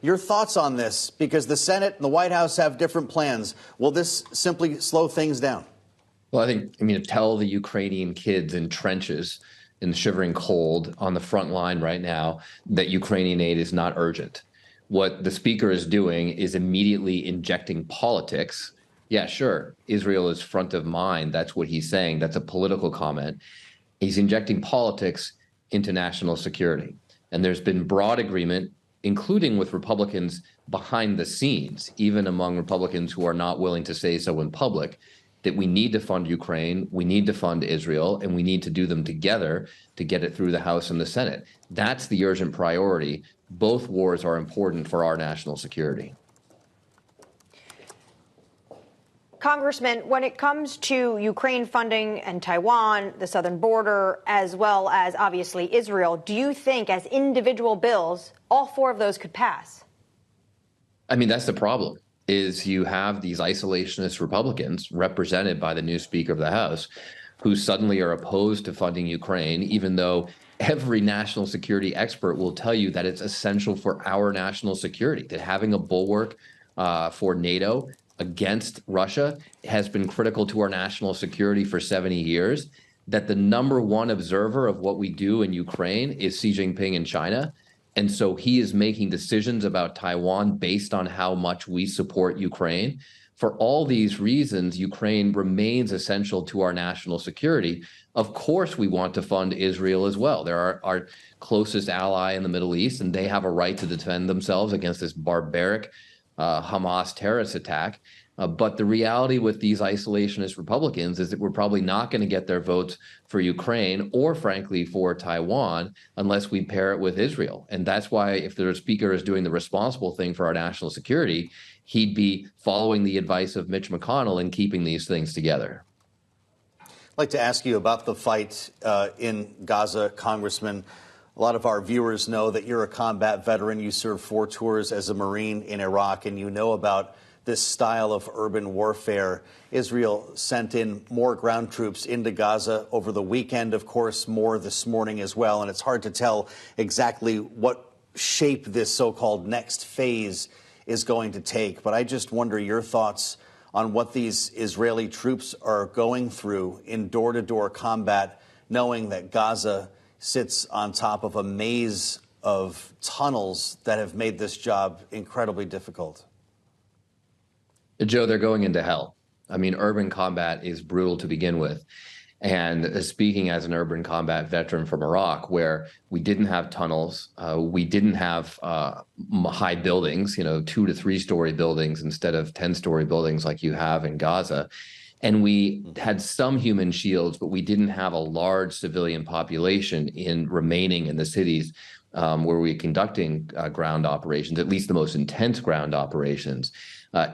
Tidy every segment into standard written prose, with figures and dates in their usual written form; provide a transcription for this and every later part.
Your thoughts on this, because the Senate and the White House have different plans. Will this simply slow things down? Well, to tell the Ukrainian kids in trenches in the shivering cold on the front line right now that Ukrainian aid is not urgent. What the speaker is doing is immediately injecting politics. Yeah, sure, Israel is front of mind. That's what he's saying. That's a political comment. He's injecting politics into national security. And there's been broad agreement, including with Republicans behind the scenes, even among Republicans who are not willing to say so in public, that we need to fund Ukraine, we need to fund Israel, and we need to do them together to get it through the House and the Senate. That's the urgent priority. Both wars are important for our national security. Congressman, when it comes to Ukraine funding and Taiwan, the southern border, as well as obviously Israel, do you think as individual bills, all four of those could pass? That's the problem, is you have these isolationist Republicans represented by the new Speaker of the House who suddenly are opposed to funding Ukraine, even though every national security expert will tell you that it's essential for our national security, that having a bulwark for NATO against Russia has been critical to our national security for 70 years, that the number one observer of what we do in Ukraine is Xi Jinping in China. And so he is making decisions about Taiwan based on how much we support Ukraine. For all these reasons, Ukraine remains essential to our national security. Of course, we want to fund Israel as well. They're our closest ally in the Middle East, and they have a right to defend themselves against this barbaric Hamas terrorist attack. But the reality with these isolationist Republicans is that we're probably not going to get their votes for Ukraine or, frankly, for Taiwan unless we pair it with Israel. And that's why if the speaker is doing the responsible thing for our national security, he'd be following the advice of Mitch McConnell and keeping these things together. I'd like to ask you about the fight in Gaza, Congressman. A lot of our viewers know that you're a combat veteran. You served 4 tours as a Marine in Iraq, and you know about this style of urban warfare. Israel sent in more ground troops into Gaza over the weekend, of course, more this morning as well. And it's hard to tell exactly what shape this so-called next phase is going to take. But I just wonder your thoughts on what these Israeli troops are going through in door-to-door combat, knowing that Gaza sits on top of a maze of tunnels that have made this job incredibly difficult. Joe, they're going into hell. Urban combat is brutal to begin with. And speaking as an urban combat veteran from Iraq, where we didn't have tunnels, we didn't have high buildings, 2 to 3 story buildings instead of 10-story buildings like you have in Gaza. And we had some human shields, but we didn't have a large civilian population remaining in the cities where we were conducting ground operations, at least the most intense ground operations.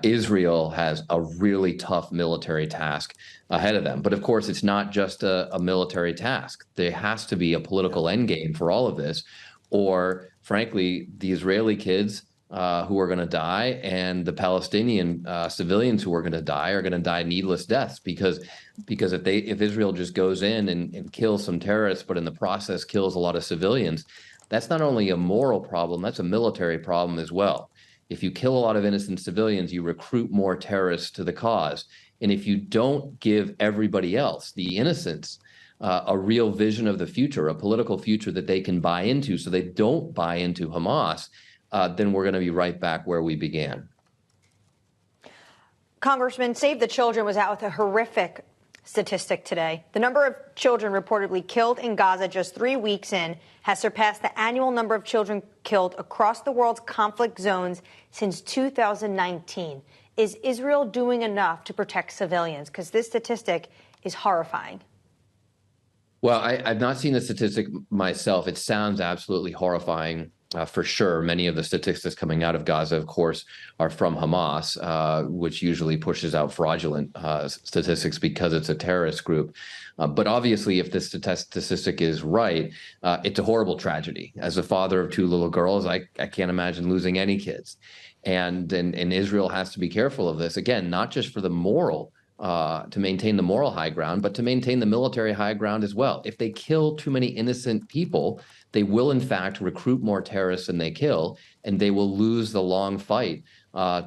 Israel has a really tough military task ahead of them. But of course, it's not just a military task. There has to be a political endgame for all of this, or frankly, the Israeli kids who are going to die and the Palestinian civilians who are going to die needless deaths because if Israel just goes in and kills some terrorists, but in the process kills a lot of civilians, that's not only a moral problem, that's a military problem as well. If you kill a lot of innocent civilians, you recruit more terrorists to the cause. And if you don't give everybody else, the innocents, a real vision of the future, a political future that they can buy into so they don't buy into Hamas, then we're going to be right back where we began. Congressman, Save the Children was out with a horrific statistic today. The number of children reportedly killed in Gaza just 3 weeks in has surpassed the annual number of children killed across the world's conflict zones since 2019. Is Israel doing enough to protect civilians? Because this statistic is horrifying. Well, I've not seen the statistic myself. It sounds absolutely horrifying. For sure. Many of the statistics coming out of Gaza, of course, are from Hamas, which usually pushes out fraudulent statistics because it's a terrorist group. But obviously, if this statistic is right, it's a horrible tragedy. As a father of 2 little girls, I can't imagine losing any kids. And Israel has to be careful of this, again, not just for the moral, to maintain the moral high ground, but to maintain the military high ground as well. If they kill too many innocent people, they will, in fact, recruit more terrorists than they kill. and they will lose the long fight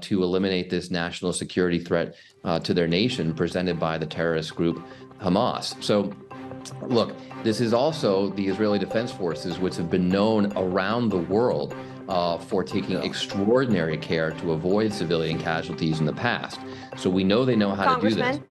to eliminate this national security threat to their nation presented by the terrorist group Hamas. So, look, this is also the Israeli Defense Forces, which have been known around the world for taking extraordinary care to avoid civilian casualties in the past. So we know they know how to do this.